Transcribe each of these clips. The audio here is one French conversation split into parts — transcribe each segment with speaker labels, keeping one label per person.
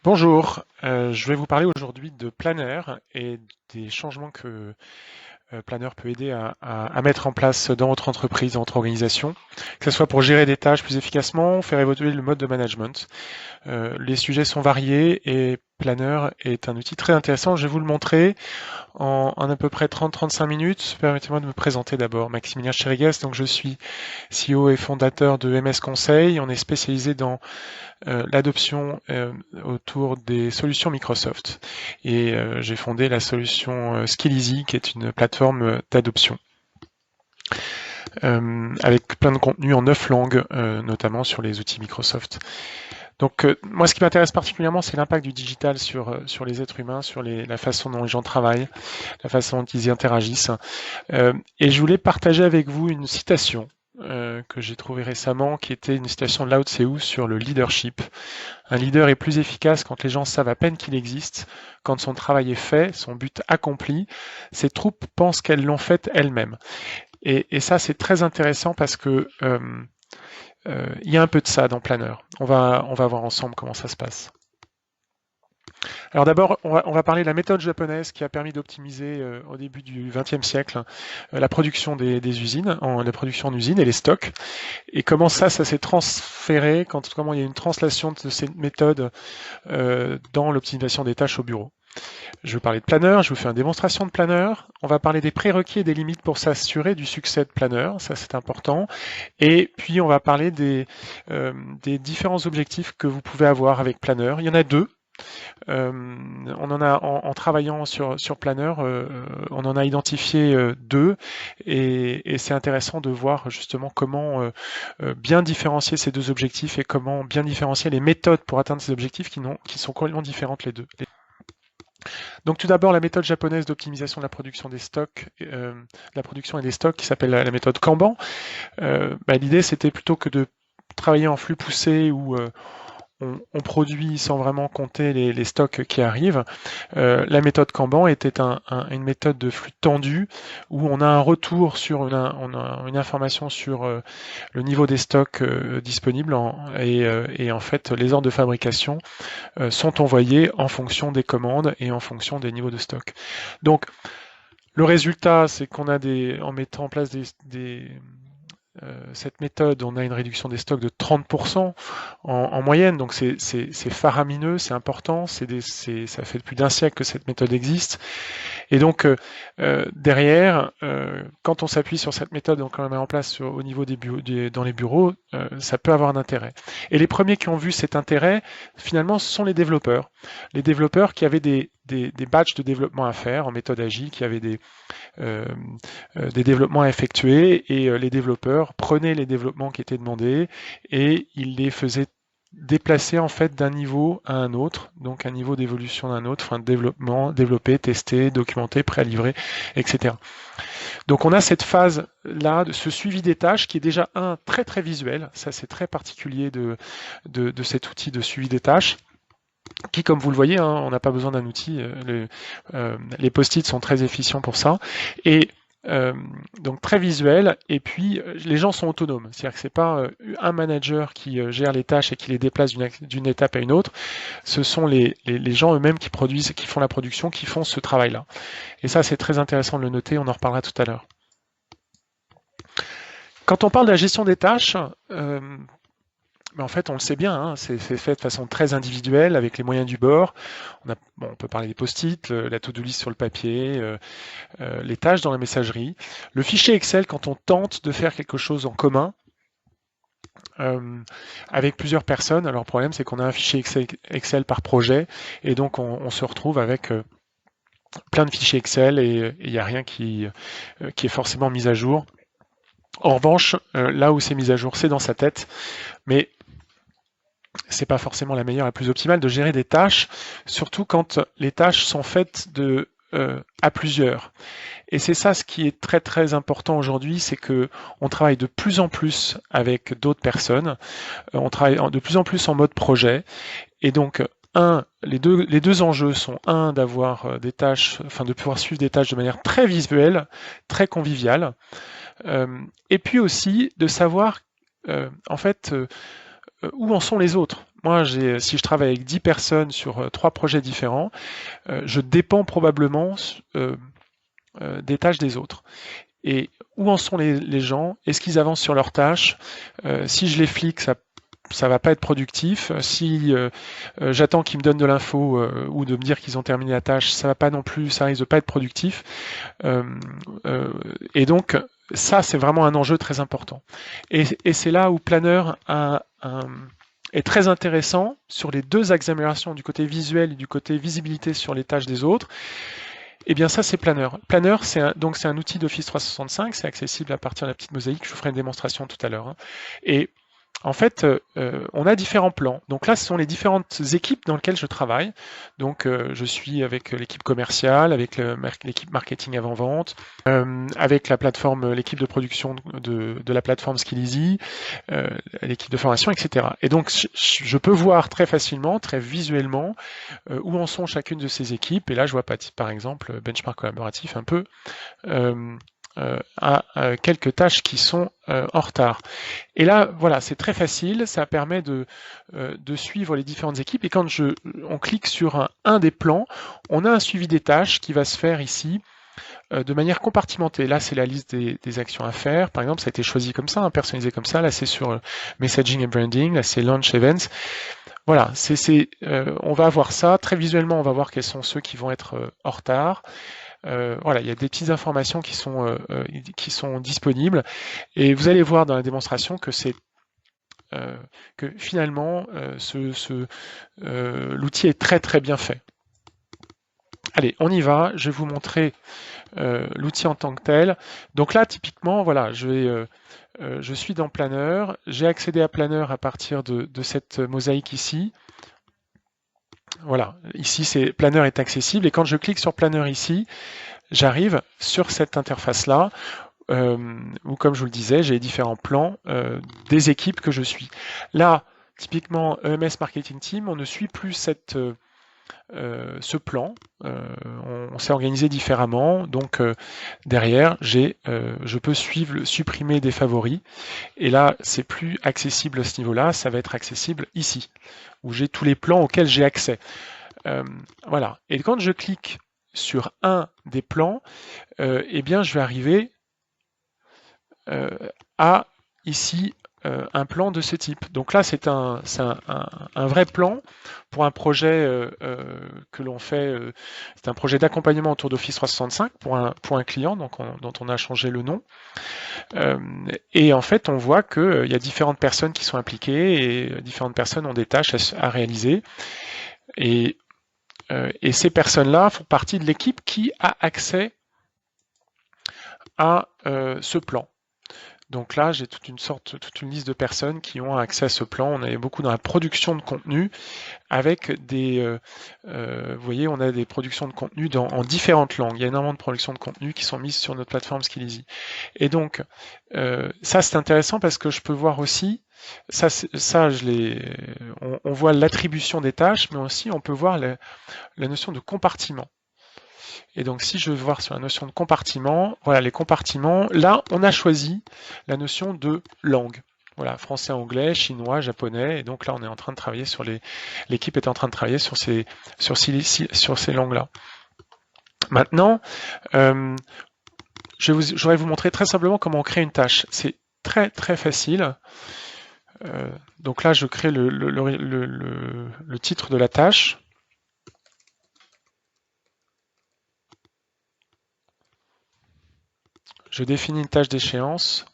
Speaker 1: Bonjour, je vais vous parler aujourd'hui de Planner et des changements que Planner peut aider à mettre en place dans votre entreprise, dans votre organisation, que ce soit pour gérer des tâches plus efficacement, faire évoluer le mode de management. Les sujets sont variés et Planner est un outil très intéressant. Je vais vous le montrer en à peu près 30-35 minutes. Permettez-moi de me présenter d'abord. Maximilien Chérigas, donc je suis CEO et fondateur de MS Conseil. On est spécialisé dans l'adoption autour des solutions Microsoft. Et j'ai fondé la solution Skilleasy, qui est une plateforme d'adoption. Avec plein de contenu en 9 langues, notamment sur les outils Microsoft. Donc moi, ce qui m'intéresse particulièrement, c'est l'impact du digital sur les êtres humains, sur la façon dont les gens travaillent, la façon dont ils y interagissent. Et je voulais partager avec vous une citation que j'ai trouvée récemment, qui était une citation de Lao Tse sur le leadership. Un leader est plus efficace quand les gens savent à peine qu'il existe, quand son travail est fait, son but accompli, ses troupes pensent qu'elles l'ont fait elles-mêmes. Et ça, c'est très intéressant parce que il y a un peu de ça dans Planner. On va voir ensemble comment ça se passe. Alors d'abord, on va parler de la méthode japonaise qui a permis d'optimiser au début du XXe siècle la production des usines, la production en usine et les stocks, et comment ça s'est transféré, comment il y a une translation de ces méthodes dans l'optimisation des tâches au bureau. Je vais parler de Planner, je vous fais une démonstration de Planner. On va parler des prérequis et des limites pour s'assurer du succès de Planner, ça c'est important. Et puis on va parler des différents objectifs que vous pouvez avoir avec Planner. Il y en a deux. On en a en travaillant sur Planner, on en a identifié deux et c'est intéressant de voir justement comment bien différencier ces deux objectifs et comment bien différencier les méthodes pour atteindre ces objectifs qui sont complètement différentes les deux. Donc tout d'abord la méthode japonaise d'optimisation de la production des stocks, la production et des stocks qui s'appelle la méthode Kanban. L'idée c'était plutôt que de travailler en flux poussé où on produit sans vraiment compter les stocks qui arrivent. La méthode Kanban était une méthode de flux tendu où on a un retour sur on a une information sur le niveau des stocks disponibles et en fait les ordres de fabrication sont envoyés en fonction des commandes et en fonction des niveaux de stock. Donc le résultat, c'est qu'on a en mettant en place cette méthode, on a une réduction des stocks de 30% en moyenne, donc c'est faramineux, c'est important, ça fait plus d'un siècle que cette méthode existe. Et donc derrière, quand on s'appuie sur cette méthode, donc on la met en place au niveau dans les bureaux, ça peut avoir un intérêt. Et les premiers qui ont vu cet intérêt, finalement, ce sont les développeurs. Les développeurs qui avaient des batchs de développement à faire en méthode agile, qui avaient des développements à effectuer, et les développeurs prenaient les développements qui étaient demandés et ils les faisaient déplacer en fait d'un niveau à un autre, donc un niveau d'évolution d'un autre, enfin de développement, développer, tester, documenter, prêt à livrer, etc. Donc on a cette phase là, de ce suivi des tâches qui est déjà très très visuel, ça c'est très particulier de cet outil de suivi des tâches qui, comme vous le voyez, on n'a pas besoin d'un outil, les post-it sont très efficients pour ça, et donc très visuel, et puis les gens sont autonomes, c'est-à-dire que c'est pas un manager qui gère les tâches et qui les déplace d'une étape à une autre, ce sont les gens eux-mêmes qui produisent, qui font la production, qui font ce travail-là. Et ça c'est très intéressant de le noter, on en reparlera tout à l'heure. Quand on parle de la gestion des tâches, mais en fait, on le sait bien, c'est fait de façon très individuelle, avec les moyens du bord. On peut parler des post-it, la to-do list sur le papier, les tâches dans la messagerie. Le fichier Excel, quand on tente de faire quelque chose en commun, avec plusieurs personnes, alors le problème, c'est qu'on a un fichier Excel par projet, et donc on se retrouve avec plein de fichiers Excel, et il n'y a rien qui est forcément mis à jour. En revanche, là où c'est mis à jour, c'est dans sa tête, mais c'est pas forcément la meilleure, la plus optimale de gérer des tâches, surtout quand les tâches sont faites à plusieurs. Et c'est ça ce qui est très très important aujourd'hui, c'est que on travaille de plus en plus avec d'autres personnes, on travaille de plus en plus en mode projet, et donc les deux enjeux sont d'avoir des tâches, enfin de pouvoir suivre des tâches de manière très visuelle, très conviviale, et puis aussi de savoir en fait où en sont les autres. moi, si je travaille avec 10 personnes sur 3 projets différents, je dépends probablement des tâches des autres. Et où en sont les gens? Est-ce qu'ils avancent sur leurs tâches? Si je les flique, ça va pas être productif. Si j'attends qu'ils me donnent de l'info ou de me dire qu'ils ont terminé la tâche, ça va pas non plus, ça risque de pas être productif. Euh, et donc ça, c'est vraiment un enjeu très important. Et c'est là où Planner est très intéressant sur les deux axes d'amélioration, du côté visuel et du côté visibilité sur les tâches des autres. Eh bien ça, c'est Planner. Planner, donc c'est un outil d'Office 365, c'est accessible à partir de la petite mosaïque, je vous ferai une démonstration tout à l'heure. Hein. Et en fait, on a différents plans. Donc là, ce sont les différentes équipes dans lesquelles je travaille. Donc je suis avec l'équipe commerciale, avec l'équipe marketing avant-vente, avec la plateforme, l'équipe de production de la plateforme Skilleasy, l'équipe de formation, etc. Et donc je peux voir très facilement, très visuellement, où en sont chacune de ces équipes. Et là, je vois par exemple benchmark collaboratif un peu à quelques tâches qui sont en retard. Et là, voilà, c'est très facile, ça permet de suivre les différentes équipes. Et quand on clique sur un des plans, on a un suivi des tâches qui va se faire ici de manière compartimentée. Là, c'est la liste des actions à faire. Par exemple, ça a été choisi comme ça, hein, personnalisé comme ça. Là, c'est sur messaging et branding. Là, c'est launch events. Voilà, on va avoir ça. Très visuellement, on va voir quels sont ceux qui vont être en retard. Voilà, il y a des petites informations qui sont disponibles. Et vous allez voir dans la démonstration que que finalement, l'outil est très très bien fait. Allez, on y va. Je vais vous montrer l'outil en tant que tel. Donc là, typiquement, voilà, je suis dans Planner. J'ai accédé à Planner à partir de cette mosaïque ici. Voilà, ici Planner est accessible et quand je clique sur Planner ici, j'arrive sur cette interface-là où, comme je vous le disais, j'ai différents plans des équipes que je suis. Là, typiquement EMS Marketing Team, on ne suit plus ce plan. On s'est organisé différemment. Donc derrière, je peux supprimer des favoris. Et là, c'est plus accessible à ce niveau-là. Ça va être accessible ici, où j'ai tous les plans auxquels j'ai accès. Voilà. Et quand je clique sur un des plans, eh bien, je vais arriver à ici un plan de ce type. Donc là, c'est un vrai plan pour un projet que l'on fait. C'est un projet d'accompagnement autour d'Office 365 pour un client dont on a changé le nom. Et en fait, on voit qu'il y a différentes personnes qui sont impliquées et différentes personnes ont des tâches à réaliser. Et ces personnes-là font partie de l'équipe qui a accès à ce plan. Donc là, j'ai toute une liste de personnes qui ont accès à ce plan. On est beaucoup dans la production de contenu avec vous voyez, on a des productions de contenu en différentes langues. Il y a énormément de productions de contenu qui sont mises sur notre plateforme Skilleasy. Et donc, ça c'est intéressant parce que je peux voir aussi, on voit l'attribution des tâches, mais aussi on peut voir la notion de compartiment. Et donc, si je veux voir sur la notion de compartiment, voilà, les compartiments, là, on a choisi la notion de langue. Voilà, français, anglais, chinois, japonais. Et donc là, on est en train de travailler l'équipe est en train de travailler sur ces langues-là. Maintenant, je voudrais vous montrer très simplement comment on crée une tâche. C'est très, très facile. Donc là, je crée le titre de la tâche. Je définis une tâche d'échéance.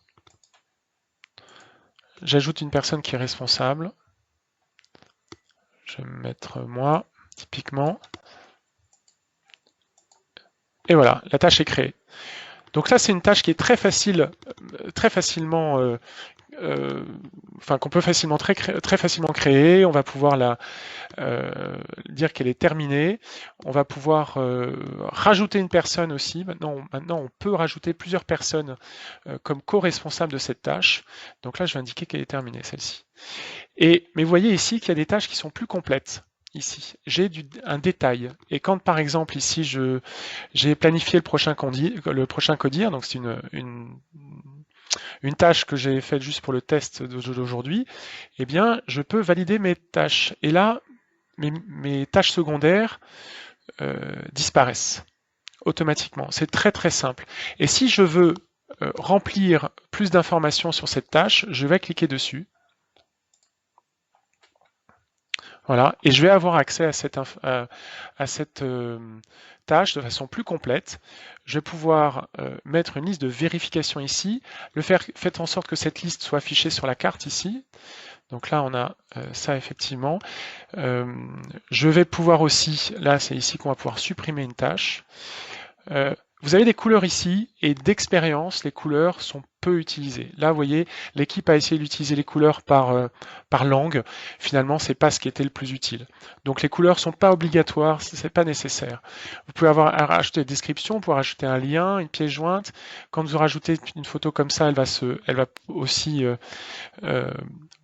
Speaker 1: J'ajoute une personne qui est responsable. Je vais me mettre moi, typiquement. Et voilà, la tâche est créée. Donc là, c'est une tâche qui est très facilement, qu'on peut très facilement créer. On va pouvoir dire qu'elle est terminée. On va pouvoir rajouter une personne aussi. Maintenant, on peut rajouter plusieurs personnes comme co-responsables de cette tâche. Donc là, je vais indiquer qu'elle est terminée, celle-ci. Mais vous voyez ici qu'il y a des tâches qui sont plus complètes. Ici, j'ai un détail. Et quand, par exemple, ici, j'ai planifié le prochain codir, donc c'est une une tâche que j'ai faite juste pour le test d'aujourd'hui, eh bien, je peux valider mes tâches. Et là, mes tâches secondaires disparaissent automatiquement. C'est très très simple. Et si je veux remplir plus d'informations sur cette tâche, je vais cliquer dessus. Voilà, et je vais avoir accès à cette tâche de façon plus complète. Je vais pouvoir mettre une liste de vérification ici, faites en sorte que cette liste soit affichée sur la carte ici. Donc là, on a ça effectivement. Je vais pouvoir aussi, là c'est ici qu'on va pouvoir supprimer une tâche. Vous avez des couleurs ici, et d'expérience, les couleurs sont peu utilisées. Là, vous voyez, l'équipe a essayé d'utiliser les couleurs par langue. Finalement, c'est pas ce qui était le plus utile. Donc les couleurs sont pas obligatoires, c'est pas nécessaire. Vous pouvez rajouter des descriptions, vous pouvez rajouter un lien, une pièce jointe. Quand vous rajoutez une photo comme ça, elle va aussi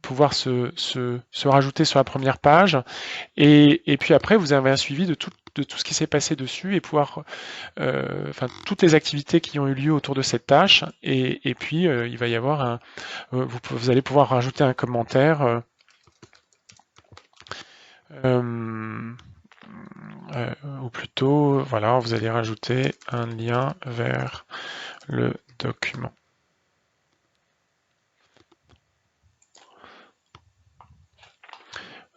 Speaker 1: pouvoir se rajouter sur la première page. Et puis après, vous avez un suivi de tout ce qui s'est passé dessus et pouvoir, toutes les activités qui ont eu lieu autour de cette tâche. Et puis, il va y avoir vous allez pouvoir rajouter un commentaire. Ou plutôt, voilà, vous allez rajouter un lien vers le document.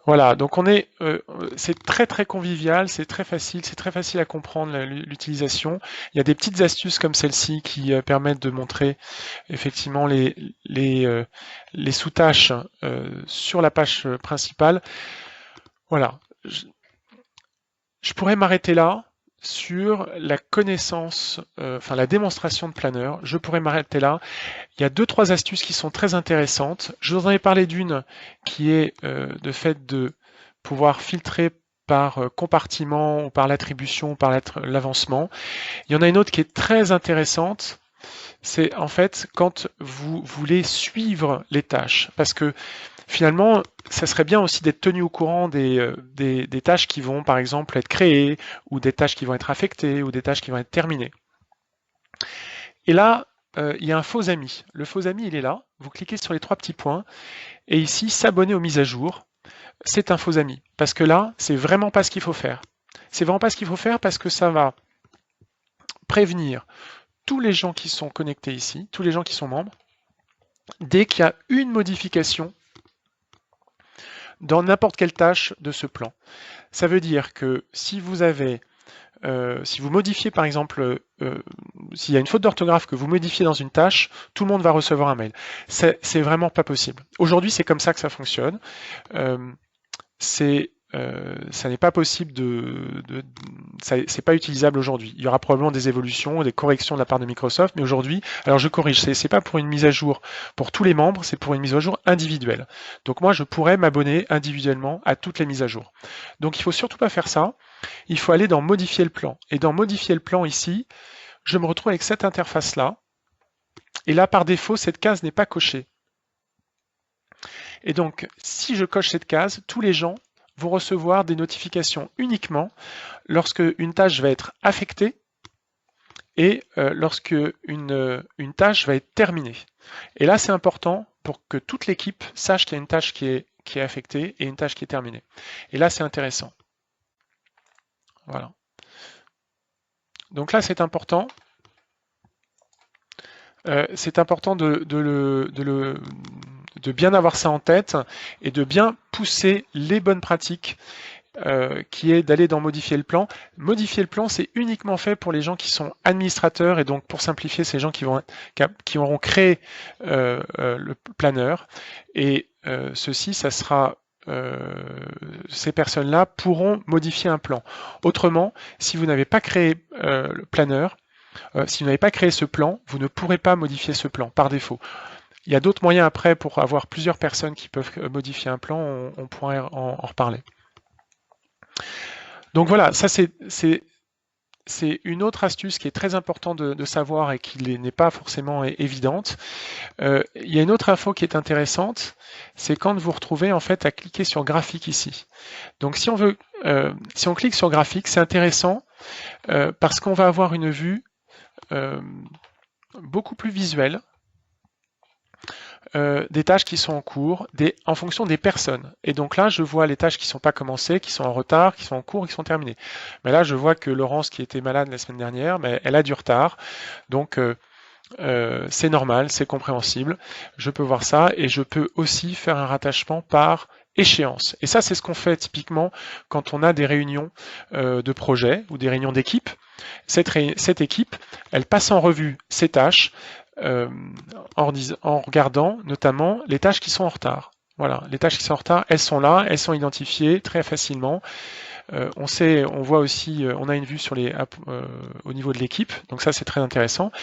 Speaker 1: Voilà, donc c'est très très convivial, c'est très facile à comprendre l'utilisation. Il y a des petites astuces comme celle-ci qui permettent de montrer effectivement les sous-tâches sur la page principale. Voilà, je pourrais m'arrêter là sur la connaissance, la démonstration de Planner. Je pourrais m'arrêter là. Il y a 2-3 astuces qui sont très intéressantes. Je vous en ai parlé d'une qui est de fait de pouvoir filtrer par compartiment ou par l'attribution ou par l'avancement. Il y en a une autre qui est très intéressante. C'est en fait quand vous voulez suivre les tâches. Parce que finalement, ça serait bien aussi d'être tenu au courant des tâches qui vont, par exemple, être créées, ou des tâches qui vont être affectées, ou des tâches qui vont être terminées. Et là, il y a un faux ami. Le faux ami, il est là. Vous cliquez sur les 3 petits points. Et ici, s'abonner aux mises à jour. C'est un faux ami. Parce que là, c'est vraiment pas ce qu'il faut faire. C'est vraiment pas ce qu'il faut faire parce que ça va prévenir tous les gens qui sont connectés ici, tous les gens qui sont membres, dès qu'il y a une modification dans n'importe quelle tâche de ce plan. Ça veut dire que si vous modifiez par exemple, s'il y a une faute d'orthographe que vous modifiez dans une tâche, tout le monde va recevoir un mail. C'est vraiment pas possible. Aujourd'hui, c'est comme ça que ça fonctionne. Ça n'est pas possible c'est pas utilisable aujourd'hui. Il y aura probablement des évolutions, des corrections de la part de Microsoft, mais aujourd'hui, alors je corrige, c'est pas pour une mise à jour pour tous les membres, c'est pour une mise à jour individuelle. Donc moi, je pourrais m'abonner individuellement à toutes les mises à jour. Donc il faut surtout pas faire ça. Il faut aller dans modifier le plan. Et dans modifier le plan ici, je me retrouve avec cette interface-là. Et là, par défaut, cette case n'est pas cochée. Et donc, si je coche cette case, tous les gens vont recevoir des notifications uniquement lorsque une tâche va être affectée et lorsque une tâche va être terminée. Et là, c'est important pour que toute l'équipe sache qu'il y a une tâche qui est affectée et une tâche qui est terminée. Et là, c'est intéressant. Voilà. Donc là, c'est important. C'est important de bien avoir ça en tête et de bien pousser les bonnes pratiques qui est d'aller dans modifier le plan. Modifier le plan, c'est uniquement fait pour les gens qui sont administrateurs et donc pour simplifier, ces gens qui auront créé le planeur. Et ceci, ça sera ces personnes-là pourront modifier un plan. Autrement, si vous n'avez pas créé le planeur, si vous n'avez pas créé ce plan, vous ne pourrez pas modifier ce plan par défaut. Il y a d'autres moyens après pour avoir plusieurs personnes qui peuvent modifier un plan, on pourrait en reparler. Donc voilà, ça c'est une autre astuce qui est très importante de savoir et qui n'est pas forcément évidente. Il y a une autre info qui est intéressante, c'est quand vous retrouvez en fait à cliquer sur graphique ici. Donc si on clique sur graphique, c'est intéressant parce qu'on va avoir une vue beaucoup plus visuelle. des tâches qui sont en cours en fonction des personnes. Et donc là, je vois les tâches qui ne sont pas commencées, qui sont en retard, qui sont en cours, qui sont terminées. Mais là, je vois que Laurence, qui était malade la semaine dernière, mais elle a du retard. Donc, c'est normal, c'est compréhensible. Je peux voir ça et je peux aussi faire un rattachement par échéance. Et ça, c'est ce qu'on fait typiquement quand on a des réunions de projet ou des réunions d'équipe. Cette équipe, elle passe en revue ses tâches en regardant notamment les tâches qui sont en retard. Voilà, les tâches qui sont en retard, elles sont là, elles sont identifiées très facilement. On voit aussi, on a une vue sur au niveau de l'équipe, donc ça c'est très intéressant.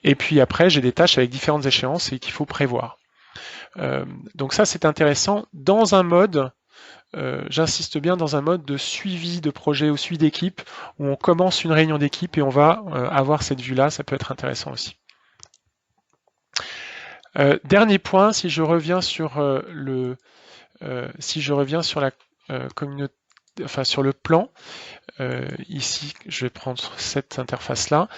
Speaker 1: Et puis après, j'ai des tâches avec différentes échéances et qu'il faut prévoir. Donc ça c'est intéressant dans un mode, j'insiste bien, dans un mode de suivi de projet ou suivi d'équipe, où on commence une réunion d'équipe et on va avoir cette vue-là, ça peut être intéressant aussi. Dernier point, si je reviens sur la communauté, enfin sur le plan, ici je vais prendre cette interface-là.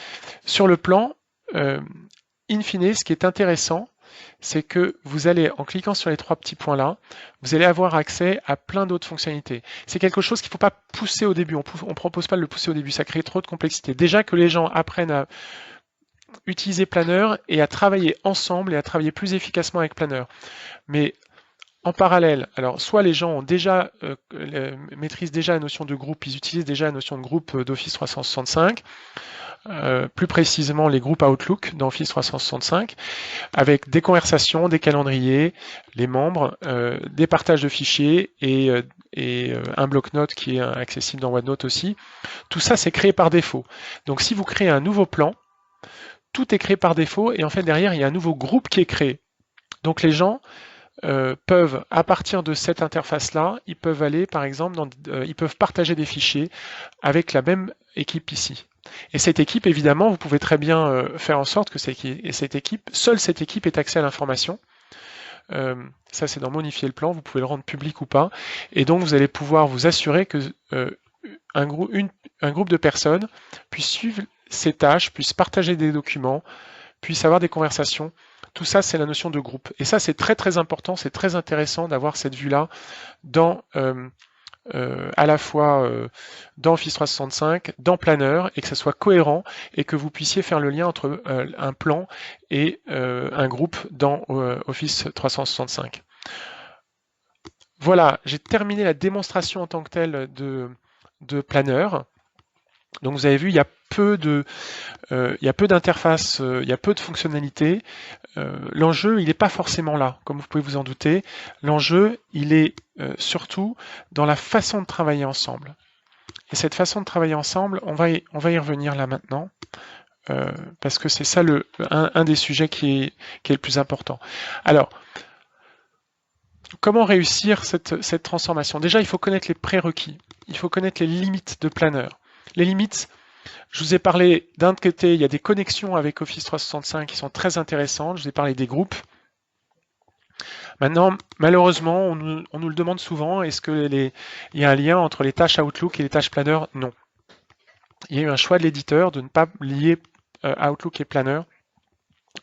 Speaker 1: Sur le plan, in fine, ce qui est intéressant, c'est que vous allez, en cliquant sur les trois petits points-là, vous allez avoir accès à plein d'autres fonctionnalités. C'est quelque chose qu'il ne faut pas pousser au début, on ne propose pas de le pousser au début, ça crée trop de complexité. Déjà que les gens apprennent à utiliser Planner et à travailler ensemble et à travailler plus efficacement avec Planner. Mais en parallèle, alors soit les gens ont déjà maîtrisent déjà la notion de groupe, ils utilisent déjà la notion de groupe d'Office 365, plus précisément les groupes Outlook dans Office 365, avec des conversations, des calendriers, les membres, des partages de fichiers et un bloc-notes qui est accessible dans OneNote aussi. Tout ça, c'est créé par défaut. Donc si vous créez un nouveau plan, tout est créé par défaut et en fait derrière, il y a un nouveau groupe qui est créé. Donc les gens peuvent, à partir de cette interface-là, ils peuvent aller, par exemple, ils peuvent partager des fichiers avec la même équipe ici. Et cette équipe, évidemment, vous pouvez très bien faire en sorte que seule cette équipe ait accès à l'information. Ça, c'est dans modifier le plan, vous pouvez le rendre public ou pas. Et donc, vous allez pouvoir vous assurer que un groupe de personnes puisse suivre ces tâches, puisse partager des documents, puisse avoir des conversations. Tout ça, c'est la notion de groupe. Et ça, c'est très très important, c'est très intéressant d'avoir cette vue-là à la fois dans Office 365, dans Planner, et que ça soit cohérent et que vous puissiez faire le lien entre un plan et un groupe dans Office 365. Voilà, j'ai terminé la démonstration en tant que telle de Planner. Donc vous avez vu, il y a peu d'interfaces, il y a peu de fonctionnalités. L'enjeu, il n'est pas forcément là, comme vous pouvez vous en douter. L'enjeu, il est surtout dans la façon de travailler ensemble. Et cette façon de travailler ensemble, on va y revenir là maintenant, parce que c'est ça un des sujets qui est le plus important. Alors, comment réussir cette transformation? Déjà, il faut connaître les prérequis. Il faut connaître les limites de Planner. Les limites, je vous ai parlé d'un côté, il y a des connexions avec Office 365 qui sont très intéressantes. Je vous ai parlé des groupes. Maintenant, malheureusement, on nous le demande souvent, est-ce qu'il y a un lien entre les tâches Outlook et les tâches Planner? Non. Il y a eu un choix de l'éditeur de ne pas lier Outlook et Planner.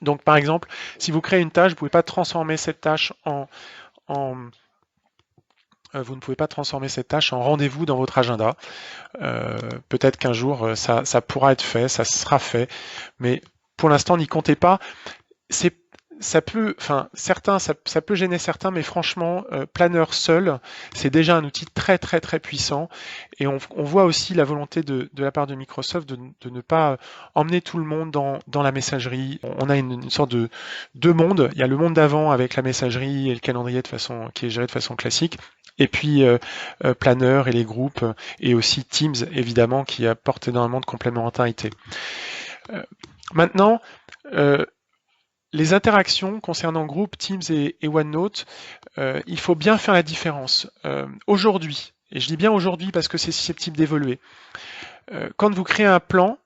Speaker 1: Donc, par exemple, si vous créez une tâche, vous ne pouvez pas transformer cette tâche vous ne pouvez pas transformer cette tâche en rendez-vous dans votre agenda. Peut-être qu'un jour, ça pourra être fait, ça sera fait, mais pour l'instant, n'y comptez pas. Ça peut gêner certains, mais franchement, Planner seul, c'est déjà un outil très très très puissant. Et on voit aussi la volonté de la part de Microsoft de ne pas emmener tout le monde dans la messagerie. On a une sorte de deux mondes. Il y a le monde d'avant avec la messagerie et le calendrier qui est géré de façon classique. Et puis Planner et les groupes, et aussi Teams, évidemment, qui apporte énormément de complémentarité. Maintenant, les interactions concernant groupe, Teams et OneNote, il faut bien faire la différence. Aujourd'hui, et je dis bien aujourd'hui parce que c'est susceptible d'évoluer, quand vous créez un plan,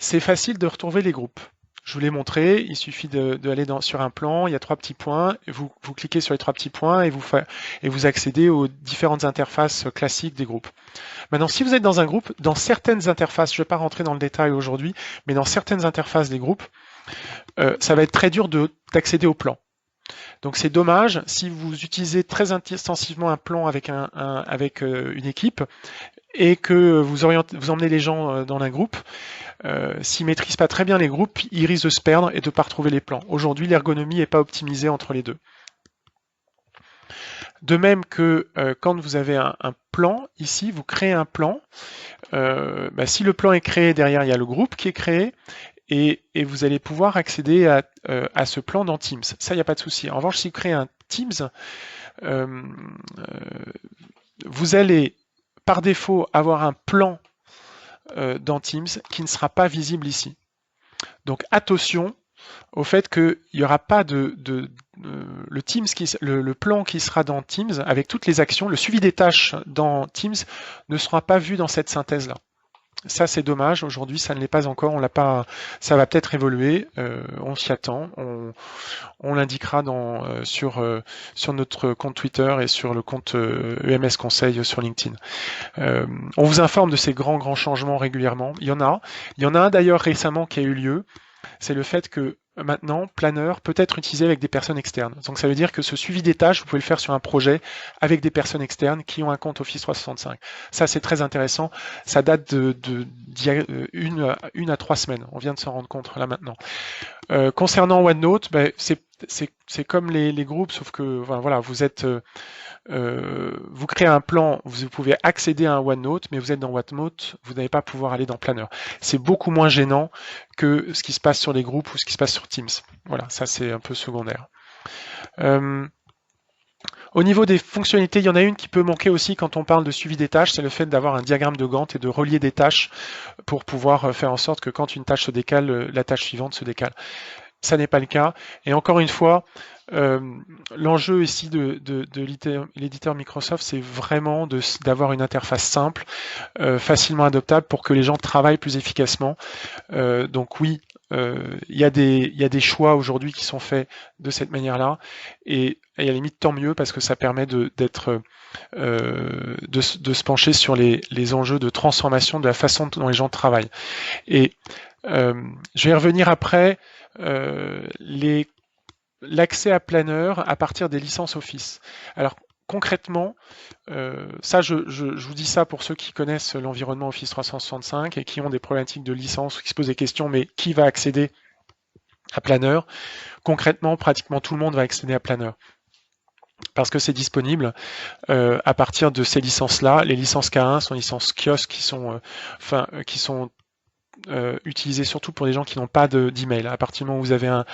Speaker 1: c'est facile de retrouver les groupes. Je vous l'ai montré, il suffit d'aller sur un plan, il y a trois petits points, vous cliquez sur les trois petits points et vous accédez aux différentes interfaces classiques des groupes. Maintenant, si vous êtes dans un groupe, dans certaines interfaces, je ne vais pas rentrer dans le détail aujourd'hui, mais dans certaines interfaces des groupes, ça va être très dur d'accéder au plan. Donc c'est dommage si vous utilisez très intensivement un plan avec, une équipe et que vous emmenez les gens dans un groupe. S'ils ne maîtrisent pas très bien les groupes, ils risquent de se perdre et de ne pas retrouver les plans. Aujourd'hui, l'ergonomie n'est pas optimisée entre les deux. De même que quand vous avez un plan, ici, vous créez un plan. Si le plan est créé, derrière, il y a le groupe qui est créé. Et vous allez pouvoir accéder à ce plan dans Teams. Ça, il n'y a pas de souci. En revanche, si vous créez un Teams, vous allez par défaut avoir un plan dans Teams qui ne sera pas visible ici. Donc attention au fait qu'il n'y aura pas le plan qui sera dans Teams avec toutes les actions, le suivi des tâches dans Teams ne sera pas vu dans cette synthèse-là. Ça, c'est dommage. Aujourd'hui, ça ne l'est pas encore. On l'a pas. Ça va peut-être évoluer. On s'y attend. On l'indiquera sur notre compte Twitter et sur le compte EMS Conseil sur LinkedIn. On vous informe de ces grands changements régulièrement. Il y en a un d'ailleurs récemment qui a eu lieu. C'est le fait que maintenant, Planner peut être utilisé avec des personnes externes. Donc ça veut dire que ce suivi des tâches, vous pouvez le faire sur un projet avec des personnes externes qui ont un compte Office 365. Ça, c'est très intéressant. Ça date d'il y a une à 3 semaines. On vient de s'en rendre compte là maintenant. Concernant OneNote, c'est comme les groupes, sauf que voilà, vous créez un plan, vous pouvez accéder à un OneNote, mais vous êtes dans OneNote, vous n'allez pas pouvoir aller dans Planner. C'est beaucoup moins gênant que ce qui se passe sur les groupes ou ce qui se passe sur Teams. Voilà, ça c'est un peu secondaire. Au niveau des fonctionnalités, il y en a une qui peut manquer aussi quand on parle de suivi des tâches, c'est le fait d'avoir un diagramme de Gantt et de relier des tâches pour pouvoir faire en sorte que quand une tâche se décale, la tâche suivante se décale. Ça n'est pas le cas. Et encore une fois, l'enjeu ici de l'éditeur Microsoft, c'est vraiment d'avoir une interface simple, facilement adoptable pour que les gens travaillent plus efficacement. Donc oui, il y a des choix aujourd'hui qui sont faits de cette manière-là, et à la limite tant mieux parce que ça permet de se pencher sur les enjeux de transformation de la façon dont les gens travaillent. Et je vais y revenir après. L'accès à Planner à partir des licences Office. Alors concrètement, ça je vous dis ça pour ceux qui connaissent l'environnement Office 365 et qui ont des problématiques de licence ou qui se posent des questions, mais qui va accéder à Planner? Concrètement, pratiquement tout le monde va accéder à Planner parce que c'est disponible à partir de ces licences-là. Les licences K1 sont licences kiosques qui sont utilisé surtout pour les gens qui n'ont pas d'email. À partir du moment où vous avez un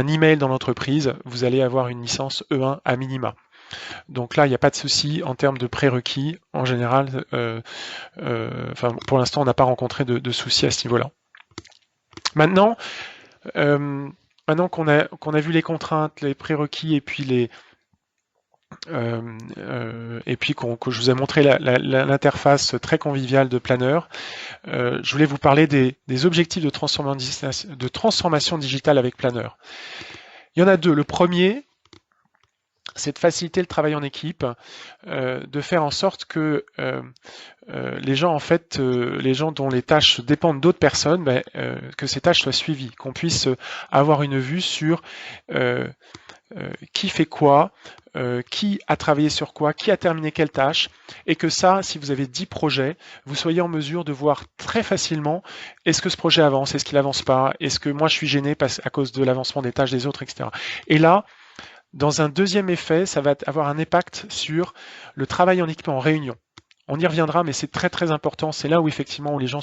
Speaker 1: email dans l'entreprise, vous allez avoir une licence E1 à minima. Donc là, il n'y a pas de souci en termes de prérequis. En général, pour l'instant, on n'a pas rencontré de soucis à ce niveau-là. Maintenant qu'on a vu les contraintes, les prérequis et puis que je vous ai montré l'interface très conviviale de Planner, je voulais vous parler des objectifs de transformation digitale avec Planner. Il y en a deux. Le premier, c'est de faciliter le travail en équipe, de faire en sorte que les gens dont les tâches dépendent d'autres personnes, que ces tâches soient suivies, qu'on puisse avoir une vue sur qui fait quoi, qui a travaillé sur quoi, qui a terminé quelle tâche, et que ça, si vous avez 10 projets, vous soyez en mesure de voir très facilement est-ce que ce projet avance, est-ce qu'il avance pas, est-ce que moi je suis gêné à cause de l'avancement des tâches des autres, etc. Et là, dans un deuxième effet, ça va avoir un impact sur le travail en équipe en réunion. On y reviendra, mais c'est très important. C'est là où effectivement où les gens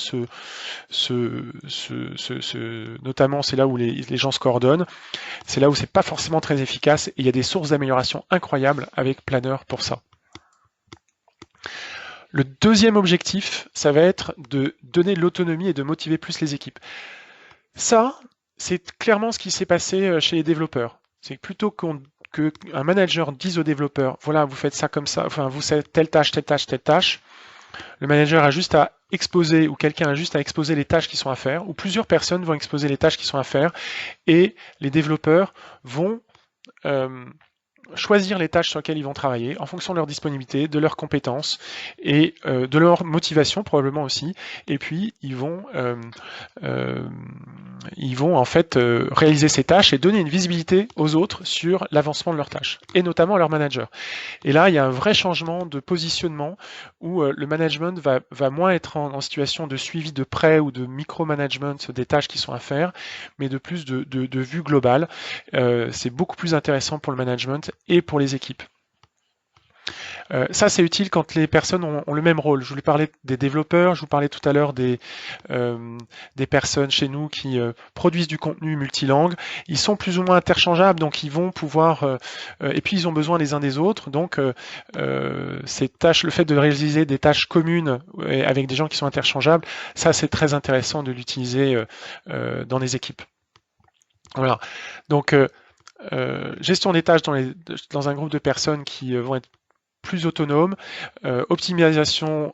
Speaker 1: notamment c'est là où les gens se coordonnent. C'est là où c'est pas forcément très efficace. Et il y a des sources d'amélioration incroyables avec Planner pour ça. Le deuxième objectif, ça va être de donner de l'autonomie et de motiver plus les équipes. Ça, c'est clairement ce qui s'est passé chez les développeurs. C'est plutôt qu'un manager dise aux développeurs, voilà, vous faites ça comme ça, enfin, vous faites telle tâche, telle tâche, telle tâche. Le manager a juste à exposer, ou quelqu'un a juste à exposer les tâches qui sont à faire, ou plusieurs personnes vont exposer les tâches qui sont à faire, et les développeurs vont choisir les tâches sur lesquelles ils vont travailler en fonction de leur disponibilité, de leurs compétences et de leur motivation probablement aussi. Et puis ils vont ils vont en fait réaliser ces tâches et donner une visibilité aux autres sur l'avancement de leurs tâches, et notamment à leurs managers. Et là, il y a un vrai changement de positionnement où le management va moins être en situation de suivi de près ou de micromanagement des tâches qui sont à faire, mais de plus de vue globale. C'est beaucoup plus intéressant pour le management et pour les équipes. Ça, c'est utile quand les personnes ont le même rôle. Je vous parlais des développeurs, je vous parlais tout à l'heure des personnes chez nous qui produisent du contenu multilingue. Ils sont plus ou moins interchangeables, donc ils vont pouvoir... et puis, ils ont besoin les uns des autres. Donc, ces tâches, le fait de réaliser des tâches communes avec des gens qui sont interchangeables, ça, c'est très intéressant de l'utiliser dans les équipes. Voilà. Donc, gestion des tâches dans un groupe de personnes qui vont être plus autonome, optimisation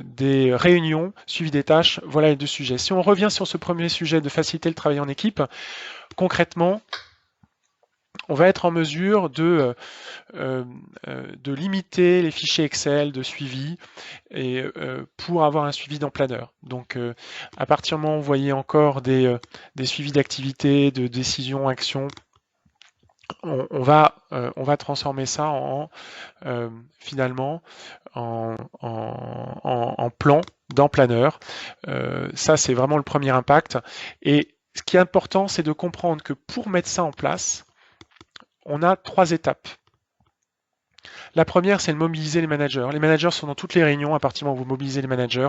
Speaker 1: des réunions, suivi des tâches, voilà les deux sujets. Si on revient sur ce premier sujet de faciliter le travail en équipe, concrètement, on va être en mesure de limiter les fichiers Excel de suivi et pour avoir un suivi dans Planner. Donc à partir du moment où vous voyez encore des suivis d'activités, de décisions, actions, on va transformer ça finalement en plan dans Planner. Ça, c'est vraiment le premier impact. Et ce qui est important, c'est de comprendre que pour mettre ça en place, on a 3 étapes. La première, c'est de mobiliser les managers. Les managers sont dans toutes les réunions. À partir du moment où vous mobilisez les managers,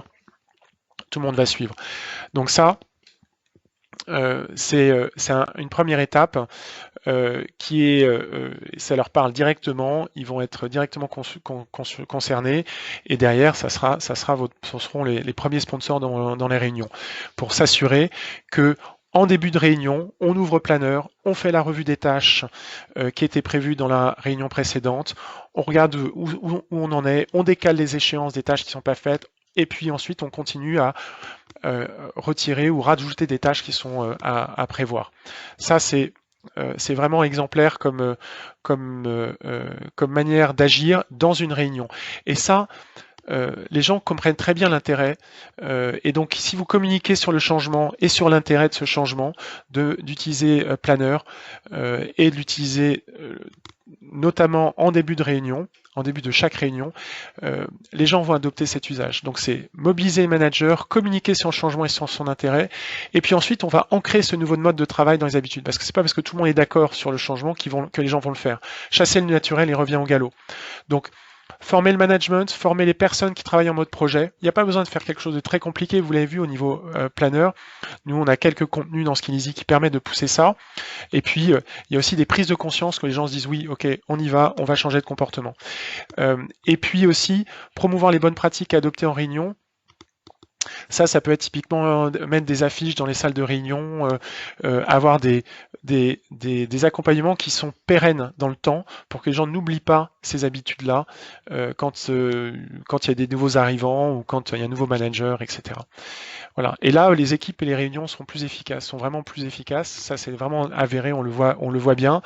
Speaker 1: tout le monde va suivre. Donc ça, c'est une première étape qui est, ça leur parle directement, ils vont être directement concernés, et derrière, ce seront les premiers sponsors dans les réunions, pour s'assurer que en début de réunion, on ouvre Planner, on fait la revue des tâches qui étaient prévues dans la réunion précédente, on regarde où on en est, on décale les échéances des tâches qui ne sont pas faites, et puis ensuite on continue à retirer ou rajouter des tâches qui sont à prévoir. Ça, c'est vraiment exemplaire comme manière d'agir dans une réunion. Et ça, les gens comprennent très bien l'intérêt. Et donc, si vous communiquez sur le changement et sur l'intérêt de ce changement, d'utiliser Planner et de l'utiliser notamment en début de réunion, en début de chaque réunion, les gens vont adopter cet usage. Donc c'est mobiliser les managers, communiquer sur le changement et sur son intérêt, et puis ensuite on va ancrer ce nouveau mode de travail dans les habitudes, parce que c'est pas parce que tout le monde est d'accord sur le changement que les gens vont le faire. Chasser le naturel et revient au galop. Donc former le management, former les personnes qui travaillent en mode projet. Il n'y a pas besoin de faire quelque chose de très compliqué, vous l'avez vu au niveau Planner. Nous, on a quelques contenus dans Skilleasy qui permettent de pousser ça. Et puis, il y a aussi des prises de conscience que les gens se disent oui, ok, on y va, on va changer de comportement. Et puis aussi, promouvoir les bonnes pratiques à adopter en réunion. Ça peut être typiquement mettre des affiches dans les salles de réunion, avoir des accompagnements qui sont pérennes dans le temps pour que les gens n'oublient pas ces habitudes-là quand il y a des nouveaux arrivants ou quand il y a un nouveau manager, etc. Voilà. Et là, les équipes et les réunions sont vraiment plus efficaces. Ça, c'est vraiment avéré, on le voit bien.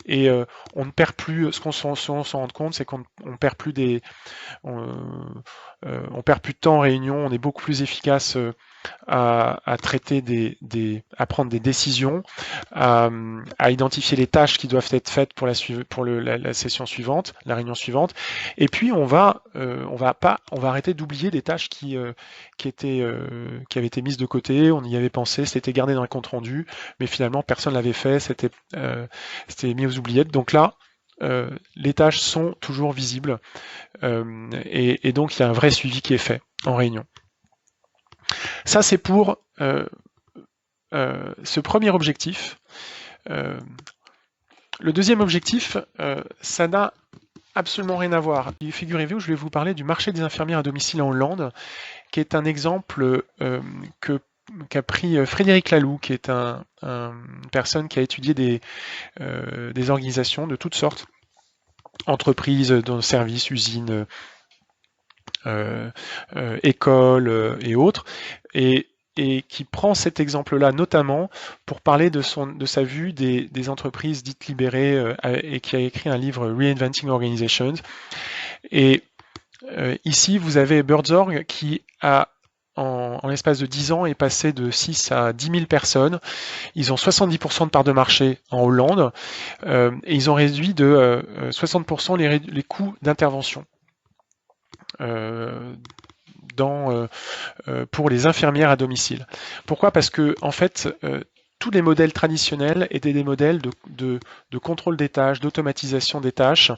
Speaker 1: Et on ne perd plus, ce qu'on s'en rend compte, c'est qu'on perd plus on perd plus de temps en réunion, on est beaucoup plus efficace à traiter à prendre des décisions, à identifier les tâches qui doivent être faites pour la session suivante, la réunion suivante. Et puis on va arrêter d'oublier des tâches qui avaient été mises de côté, on y avait pensé, c'était gardé dans le compte rendu, mais finalement personne l'avait fait, c'était mis aux oubliettes. Donc là, les tâches sont toujours visibles et donc il y a un vrai suivi qui est fait en réunion. Ça, c'est pour ce premier objectif. Le deuxième objectif, ça n'a absolument rien à voir. Figurez-vous, je vais vous parler du marché des infirmières à domicile en Hollande, qui est un exemple qu'a pris Frédéric Laloux, qui est une personne qui a étudié des organisations de toutes sortes, entreprises, services, usines, écoles et autres, et qui prend cet exemple-là notamment pour parler de sa vue des entreprises dites libérées et qui a écrit un livre Reinventing Organizations. Et ici, vous avez Buurtzorg qui a en l'espace de 10 ans, est passé de 6 à 10 000 personnes. Ils ont 70% de part de marché en Hollande et ils ont réduit de 60% les coûts d'intervention pour les infirmières à domicile. Pourquoi? Parce que en fait, tous les modèles traditionnels étaient des modèles de contrôle des tâches, d'automatisation des tâches.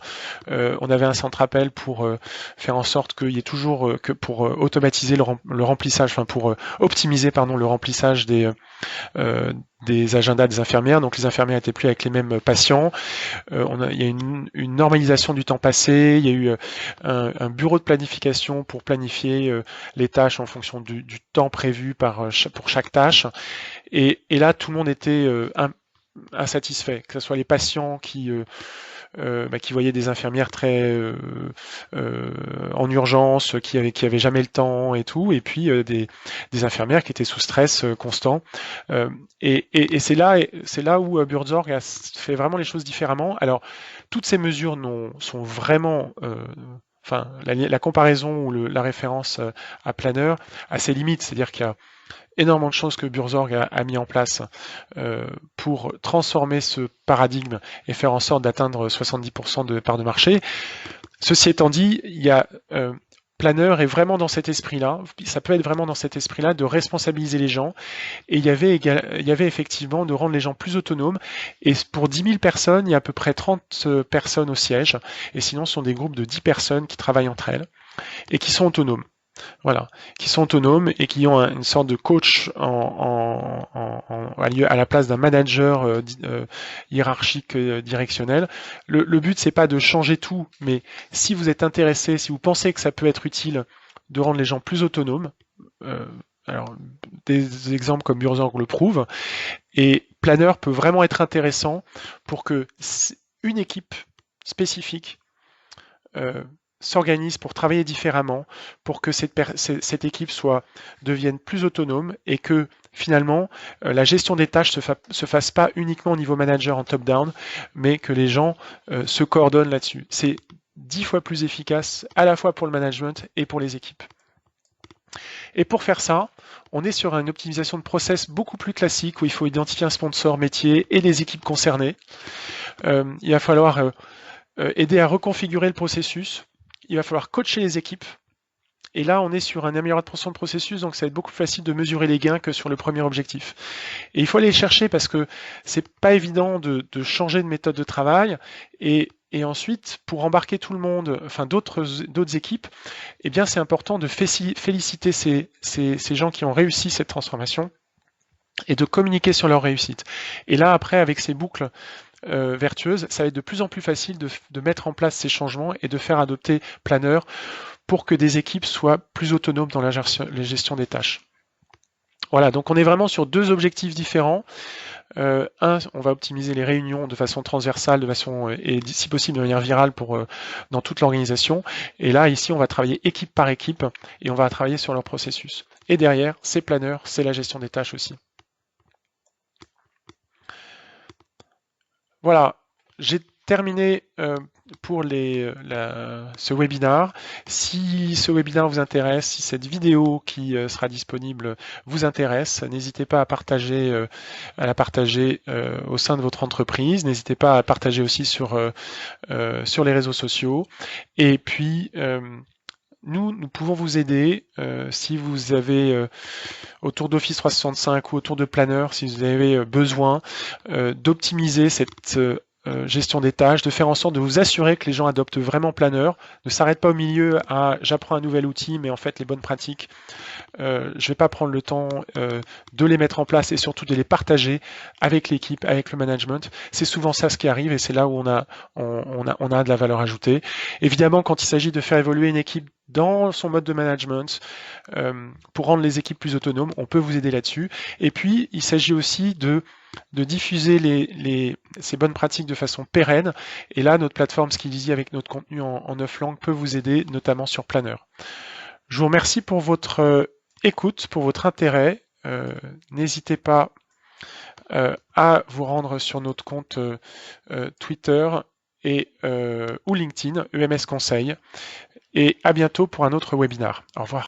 Speaker 1: On avait un centre appel pour faire en sorte qu'il y ait toujours que pour automatiser le remplissage, enfin pour optimiser pardon le remplissage des agendas des infirmières. Donc les infirmières n'étaient plus avec les mêmes patients. Il y a une normalisation du temps passé. Il y a eu un bureau de planification pour planifier les tâches en fonction du temps prévu pour chaque tâche. Et là, tout le monde était insatisfait, que ce soit les patients qui voyaient des infirmières très en urgence, qui avaient jamais le temps et tout, et puis des infirmières qui étaient sous stress constant. Et c'est là où Buurtzorg a fait vraiment les choses différemment. Alors, toutes ces mesures sont vraiment enfin, la comparaison ou la référence à Planner a ses limites, c'est-à-dire qu'il y a énormément de choses que Buurtzorg a mis en place pour transformer ce paradigme et faire en sorte d'atteindre 70% de part de marché. Ceci étant dit, il y a Planner est vraiment dans cet esprit-là, ça peut être vraiment dans cet esprit-là de responsabiliser les gens, et il y avait effectivement de rendre les gens plus autonomes, et pour 10 000 personnes, il y a à peu près 30 personnes au siège, et sinon ce sont des groupes de 10 personnes qui travaillent entre elles, et qui sont autonomes. Voilà, qui sont autonomes et qui ont une sorte de coach à la place d'un manager hiérarchique directionnel. Le but, c'est pas de changer tout, mais si vous êtes intéressé, si vous pensez que ça peut être utile de rendre les gens plus autonomes, alors des exemples comme Buurtzorg le prouvent, et Planner peut vraiment être intéressant pour que une équipe spécifique s'organise pour travailler différemment, pour que cette équipe devienne plus autonome et que finalement la gestion des tâches se fasse pas uniquement au niveau manager en top-down, mais que les gens se coordonnent là-dessus. C'est 10 fois plus efficace à la fois pour le management et pour les équipes. Et pour faire ça, on est sur une optimisation de process beaucoup plus classique où il faut identifier un sponsor métier et les équipes concernées. Il va falloir aider à reconfigurer le processus. Il va falloir coacher les équipes. Et là, on est sur une amélioration de processus, donc ça va être beaucoup plus facile de mesurer les gains que sur le premier objectif. Et il faut aller les chercher parce que c'est pas évident de changer de méthode de travail. Et ensuite, pour embarquer tout le monde, enfin d'autres équipes, eh bien, c'est important de féliciter ces gens qui ont réussi cette transformation et de communiquer sur leur réussite. Et là, après, avec ces boucles vertueuse, ça va être de plus en plus facile de mettre en place ces changements et de faire adopter Planner pour que des équipes soient plus autonomes dans la gestion des tâches. Voilà, donc on est vraiment sur deux objectifs différents. On va optimiser les réunions de façon transversale, et si possible de manière virale dans toute l'organisation. Et là, ici, on va travailler équipe par équipe et on va travailler sur leur processus. Et derrière, c'est Planner, c'est la gestion des tâches aussi. Voilà, j'ai terminé pour ce webinaire. Si ce webinaire vous intéresse, si cette vidéo qui sera disponible vous intéresse, n'hésitez pas à la partager au sein de votre entreprise. N'hésitez pas à partager aussi sur les réseaux sociaux. Et puis, nous pouvons vous aider si vous avez autour d'Office 365 ou autour de Planner, si vous avez besoin d'optimiser cette gestion des tâches, de faire en sorte de vous assurer que les gens adoptent vraiment Planner, ne s'arrêtent pas au milieu à j'apprends un nouvel outil, mais en fait les bonnes pratiques, je vais pas prendre le temps de les mettre en place et surtout de les partager avec l'équipe, avec le management. C'est souvent ça ce qui arrive et c'est là où on a de la valeur ajoutée. Évidemment, quand il s'agit de faire évoluer une équipe dans son mode de management pour rendre les équipes plus autonomes, on peut vous aider là-dessus. Et puis, il s'agit aussi de diffuser ces bonnes pratiques de façon pérenne. Et là, notre plateforme Skilleasy avec notre contenu en 9 langues peut vous aider, notamment sur Planner. Je vous remercie pour votre écoute, pour votre intérêt. N'hésitez pas à vous rendre sur notre compte Twitter ou LinkedIn, EMS Conseil. Et à bientôt pour un autre webinaire. Au revoir.